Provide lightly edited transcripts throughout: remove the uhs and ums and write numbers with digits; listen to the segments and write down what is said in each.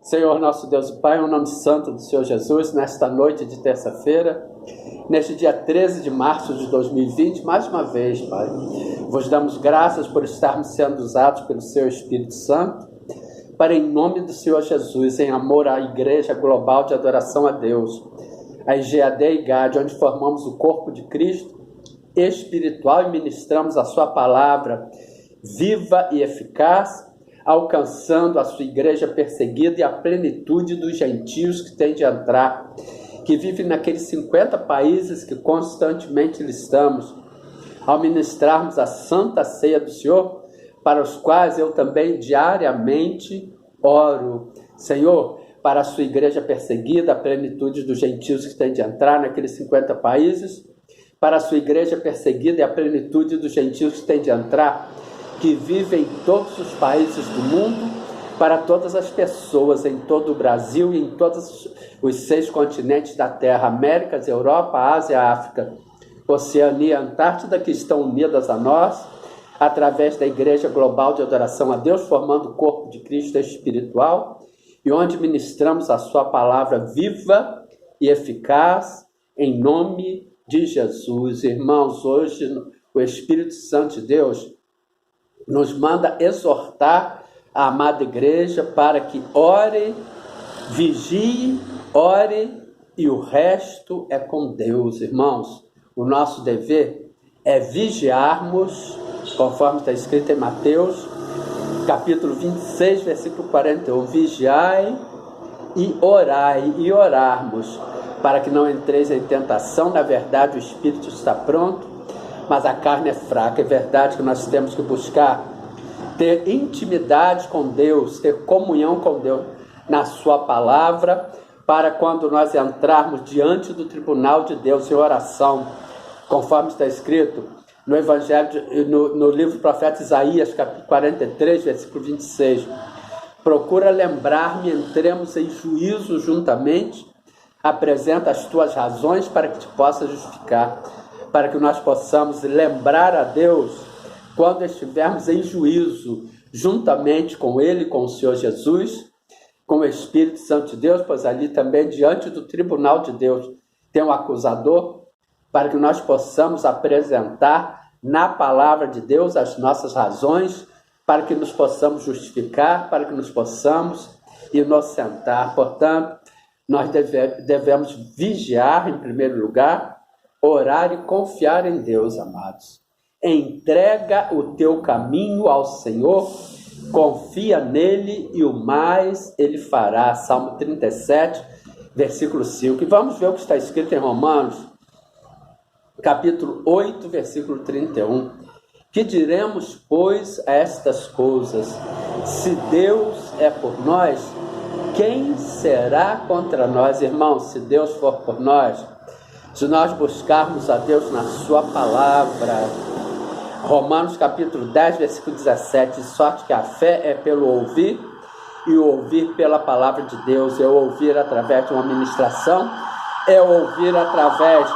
Senhor nosso Deus e Pai, em nome santo do Senhor Jesus, nesta noite de terça-feira, neste dia 13 de março de 2020, mais uma vez, Pai, vos damos graças por estarmos sendo usados pelo Seu Espírito Santo, para, em nome do Senhor Jesus, em amor à Igreja Global de Adoração a Deus, a IGAD e IGAD, onde formamos o corpo de Cristo espiritual e ministramos a Sua palavra viva e eficaz, alcançando a sua igreja perseguida e a plenitude dos gentios que tem de entrar, que vivem naqueles 50 países que constantemente listamos, ao ministrarmos a Santa Ceia do Senhor, para os quais eu também diariamente oro. Senhor, para a sua igreja perseguida, a plenitude dos gentios que tem de entrar naqueles 50 países, para a sua igreja perseguida e a plenitude dos gentios que tem de entrar, que vivem em todos os países do mundo, para todas as pessoas em todo o Brasil e em todos os 6 continentes da Terra, Américas, Europa, Ásia, África, Oceania e Antártida, que estão unidas a nós, através da Igreja Global de Adoração a Deus, formando o corpo de Cristo espiritual, e onde ministramos a sua palavra viva e eficaz, em nome de Jesus. Irmãos, hoje o Espírito Santo de Deus nos manda exortar a amada igreja para que ore, vigie, ore, e o resto é com Deus, irmãos. O nosso dever é vigiarmos, conforme está escrito em Mateus, capítulo 26, versículo 41, vigiai e orai, e orarmos, para que não entreis em tentação. Na verdade, o espírito está pronto, mas a carne é fraca. É verdade que nós temos que buscar ter intimidade com Deus, ter comunhão com Deus na sua palavra, para quando nós entrarmos diante do tribunal de Deus em oração, conforme está escrito no Evangelho, no livro do profeta Isaías, capítulo 43, versículo 26. Procura lembrar-me, entremos em juízo juntamente, apresenta as tuas razões para que te possa justificar, para que nós possamos lembrar a Deus quando estivermos em juízo, juntamente com Ele, com o Senhor Jesus, com o Espírito Santo de Deus, pois ali também, diante do tribunal de Deus, tem um acusador, para que nós possamos apresentar na palavra de Deus as nossas razões, para que nos possamos justificar, para que nos possamos inocentar. Portanto, nós devemos vigiar, em primeiro lugar, orar e confiar em Deus, amados. Entrega o teu caminho ao Senhor, confia nele e o mais ele fará. Salmo 37, versículo 5. E vamos ver o que está escrito em Romanos, capítulo 8, versículo 31. Que diremos, pois, a estas coisas? Se Deus é por nós, quem será contra nós? Irmãos, se Deus for por nós, se nós buscarmos a Deus na sua palavra, Romanos capítulo 10, versículo 17, de sorte que a fé é pelo ouvir, e o ouvir pela palavra de Deus, é ouvir através de uma ministração, é ouvir através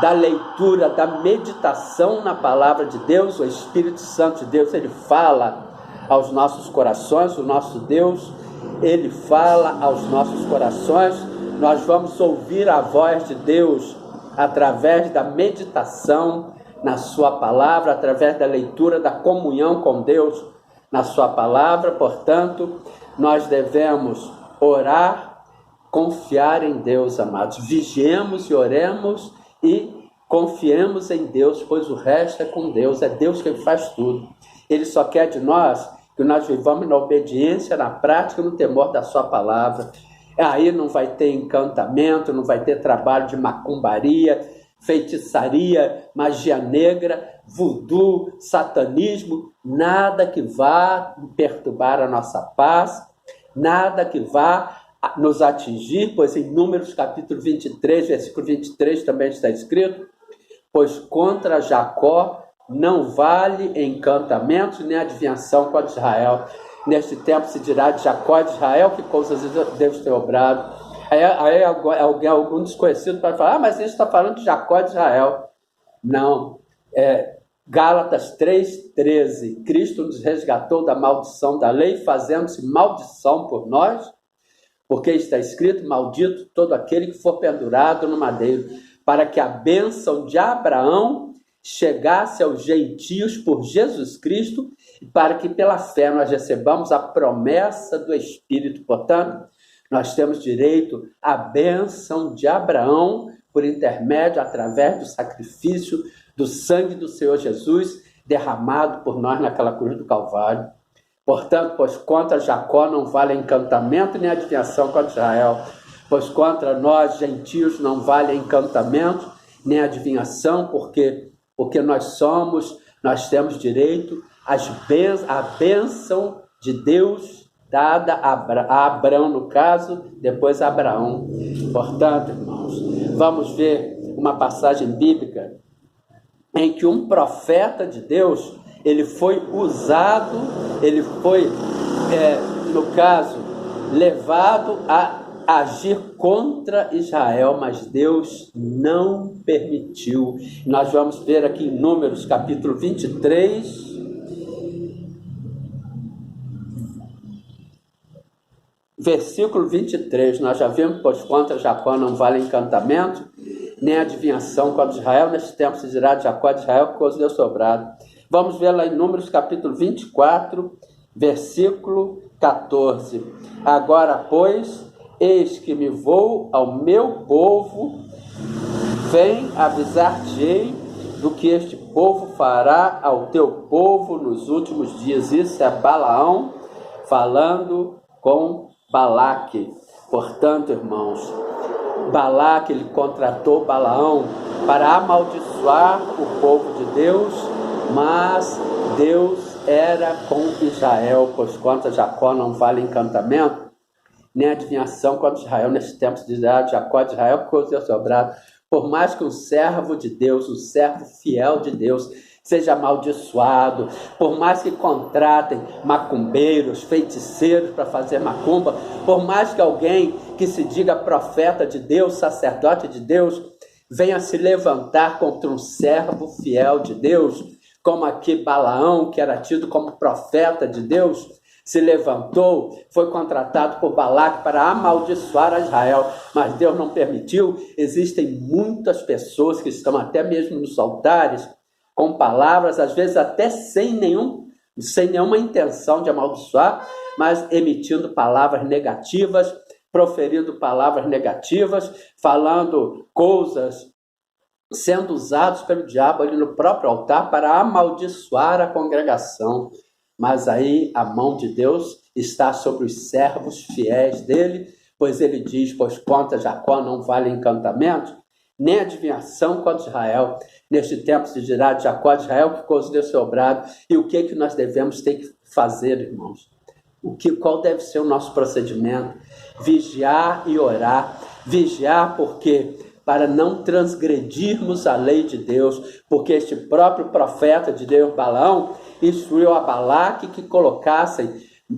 da leitura, da meditação na palavra de Deus. O Espírito Santo de Deus, ele fala aos nossos corações, o nosso Deus, ele fala aos nossos corações. Nós vamos ouvir a voz de Deus através da meditação na sua palavra, através da leitura, da comunhão com Deus na sua palavra. Portanto, nós devemos orar, confiar em Deus, amados. Vigiemos e oremos e confiemos em Deus, pois o resto é com Deus. É Deus quem faz tudo. Ele só quer de nós que nós vivamos na obediência, na prática, no temor da sua palavra. Aí não vai ter encantamento, não vai ter trabalho de macumbaria, feitiçaria, magia negra, voodoo, satanismo, nada que vá perturbar a nossa paz, nada que vá nos atingir, pois em Números capítulo 23, versículo 23 também está escrito: pois contra Jacó não vale encantamento nem adivinhação contra Israel. Neste tempo se dirá de Jacó e de Israel que coisas Deus tem obrado. Aí algum desconhecido pode falar, mas isso está falando de Jacó e de Israel. Não, Gálatas 3,13, Cristo nos resgatou da maldição da lei, fazendo-se maldição por nós, porque está escrito: maldito todo aquele que for pendurado no madeiro, para que a bênção de Abraão chegasse aos gentios por Jesus Cristo, e para que pela fé nós recebamos a promessa do Espírito. Portanto, nós temos direito à bênção de Abraão por intermédio, através do sacrifício do sangue do Senhor Jesus derramado por nós naquela cruz do Calvário. Portanto, pois contra Jacó não vale encantamento nem adivinhação contra Israel, pois contra nós, gentios, não vale encantamento nem adivinhação, porque nós temos direito à bênção de Deus dada a Abraão, no caso, depois a Abraão. Portanto, irmãos, vamos ver uma passagem bíblica em que um profeta de Deus, ele foi usado, ele foi, no caso, levado a agir contra Israel, mas Deus não permitiu. Nós vamos ver aqui em Números, capítulo 23, versículo 23, nós já vimos: pois contra Jacó não vale encantamento, nem adivinhação contra Israel. Neste tempo se dirá de Jacó de Israel, que coisa deu sobrado. Vamos ver lá em Números, capítulo 24, versículo 14. Agora, pois, eis que me vou ao meu povo, vem avisar-te-ei do que este povo fará ao teu povo nos últimos dias. Isso é Balaão falando com Balaque. Portanto, irmãos, Balaque, ele contratou Balaão para amaldiçoar o povo de Deus, mas Deus era com Israel, pois contra Jacó não vale encantamento, nem adivinhação contra Israel. Neste tempo se dirá de Jacó de Israel, que coisa deu sobrado. Por mais que um servo de Deus, um servo fiel de Deus, seja amaldiçoado, por mais que contratem macumbeiros, feiticeiros para fazer macumba, por mais que alguém que se diga profeta de Deus, sacerdote de Deus, venha se levantar contra um servo fiel de Deus, como aqui Balaão, que era tido como profeta de Deus, se levantou, foi contratado por Balaque para amaldiçoar a Israel, mas Deus não permitiu. Existem muitas pessoas que estão até mesmo nos altares, com palavras, às vezes até sem nenhuma intenção de amaldiçoar, mas emitindo palavras negativas, proferindo palavras negativas, falando coisas, sendo usados pelo diabo ali no próprio altar para amaldiçoar a congregação. Mas aí a mão de Deus está sobre os servos fiéis dele, pois ele diz: pois contra Jacó não vale encantamento, nem adivinhação contra Israel. Neste tempo se dirá de Jacó de Israel, que coisa deu sobrado. E o que nós devemos ter que fazer, irmãos? Qual deve ser o nosso procedimento? Vigiar e orar. Vigiar porque para não transgredirmos a lei de Deus, porque este próprio profeta de Deus, Balaão, instruiu a Balaque que colocassem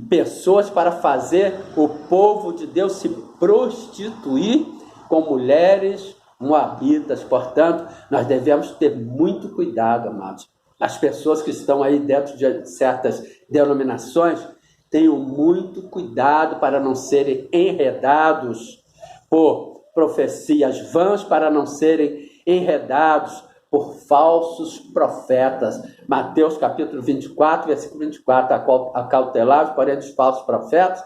pessoas para fazer o povo de Deus se prostituir com mulheres moabitas. Portanto, nós devemos ter muito cuidado, amados. As pessoas que estão aí dentro de certas denominações, tenham muito cuidado para não serem enredados por profecias vãs, para não serem enredados por falsos profetas. Mateus capítulo 24, versículo 24, acautelai-vos, porém, dos falsos profetas.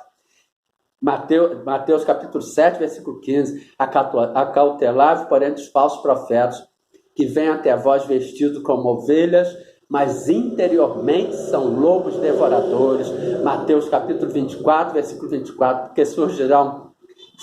Mateus capítulo 7, versículo 15, acautelai-vos, porém, dos falsos profetas, que vêm até vós vestidos como ovelhas, mas interiormente são lobos devoradores. Mateus capítulo 24, versículo 24, porque surgirão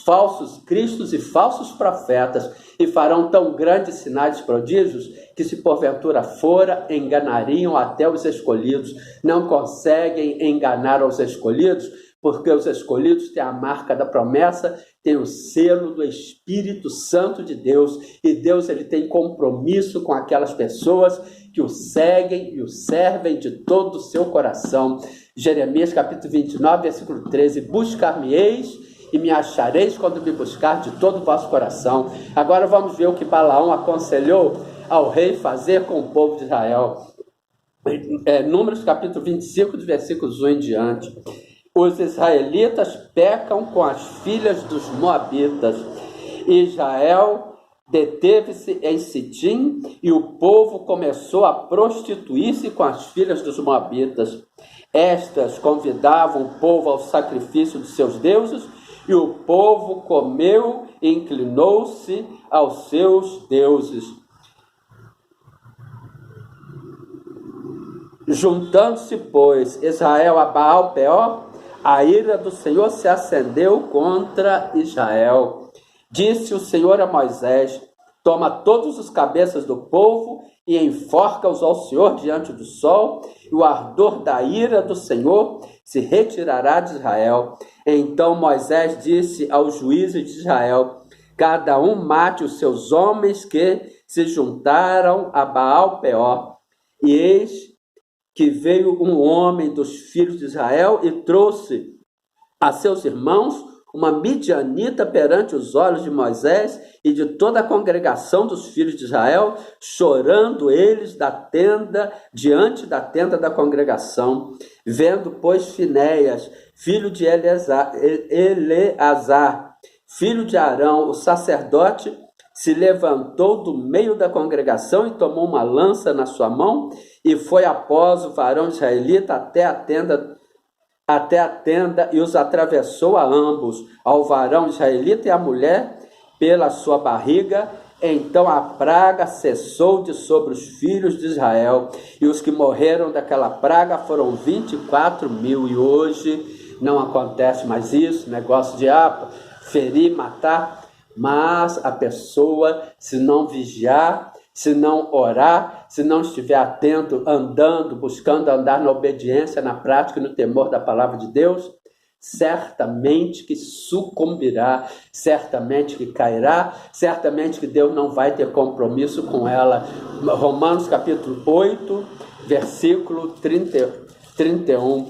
falsos cristos e falsos profetas, e farão tão grandes sinais e prodígios, que se porventura fora, enganariam até os escolhidos. Não conseguem enganar os escolhidos, porque os escolhidos têm a marca da promessa, têm o selo do Espírito Santo de Deus, e Deus ele tem compromisso com aquelas pessoas que o seguem e o servem de todo o seu coração. Jeremias capítulo 29, versículo 13, buscar-me-eis e me achareis quando me buscar de todo o vosso coração. Agora vamos ver o que Balaão aconselhou ao rei fazer com o povo de Israel. Números capítulo 25, de versículos 1 em diante. os israelitas pecam com as filhas dos moabitas. Israel deteve-se em Sitim e o povo começou a prostituir-se com as filhas dos moabitas. Estas convidavam o povo ao sacrifício de seus deuses e o povo comeu e inclinou-se aos seus deuses. Juntando-se, pois, Israel a Baal-peor, a ira do Senhor se acendeu contra Israel. Disse o Senhor a Moisés: toma todos os cabeças do povo e enforca-os ao Senhor diante do sol, e o ardor da ira do Senhor se retirará de Israel. Então Moisés disse aos juízes de Israel: cada um mate os seus homens que se juntaram a Baal-peor. E eis que veio um homem dos filhos de Israel e trouxe a seus irmãos uma midianita perante os olhos de Moisés e de toda a congregação dos filhos de Israel, chorando eles diante da tenda da congregação. Vendo, pois, Finéias, filho de Eleazar, filho de Arão, o sacerdote, se levantou do meio da congregação e tomou uma lança na sua mão e foi após o varão israelita até a tenda e os atravessou a ambos, ao varão israelita e à mulher, pela sua barriga. Então a praga cessou de sobre os filhos de Israel, e os que morreram daquela praga foram 24.000. E hoje não acontece mais isso, negócio de ferir, matar, mas a pessoa, se não vigiar, se não orar, se não estiver atento, andando, buscando andar na obediência, na prática e no temor da palavra de Deus, certamente que sucumbirá, certamente que cairá, certamente que Deus não vai ter compromisso com ela. Romanos capítulo 8, versículo 31.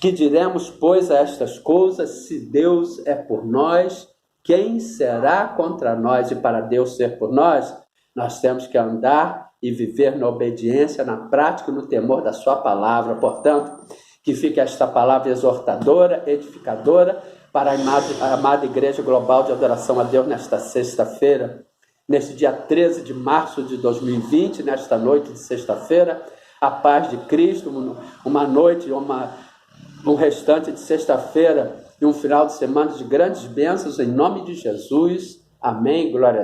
Que diremos, pois, a estas coisas? Se Deus é por nós, quem será contra nós? E para Deus ser por nós, nós temos que andar e viver na obediência, na prática e no temor da sua palavra. Portanto, que fique esta palavra exortadora, edificadora, para a amada Igreja Global de Adoração a Deus nesta sexta-feira, neste dia 13 de março de 2020, nesta noite de sexta-feira. A paz de Cristo, uma noite, um restante de sexta-feira e um final de semana de grandes bênçãos, em nome de Jesus. Amém. Glória a Deus.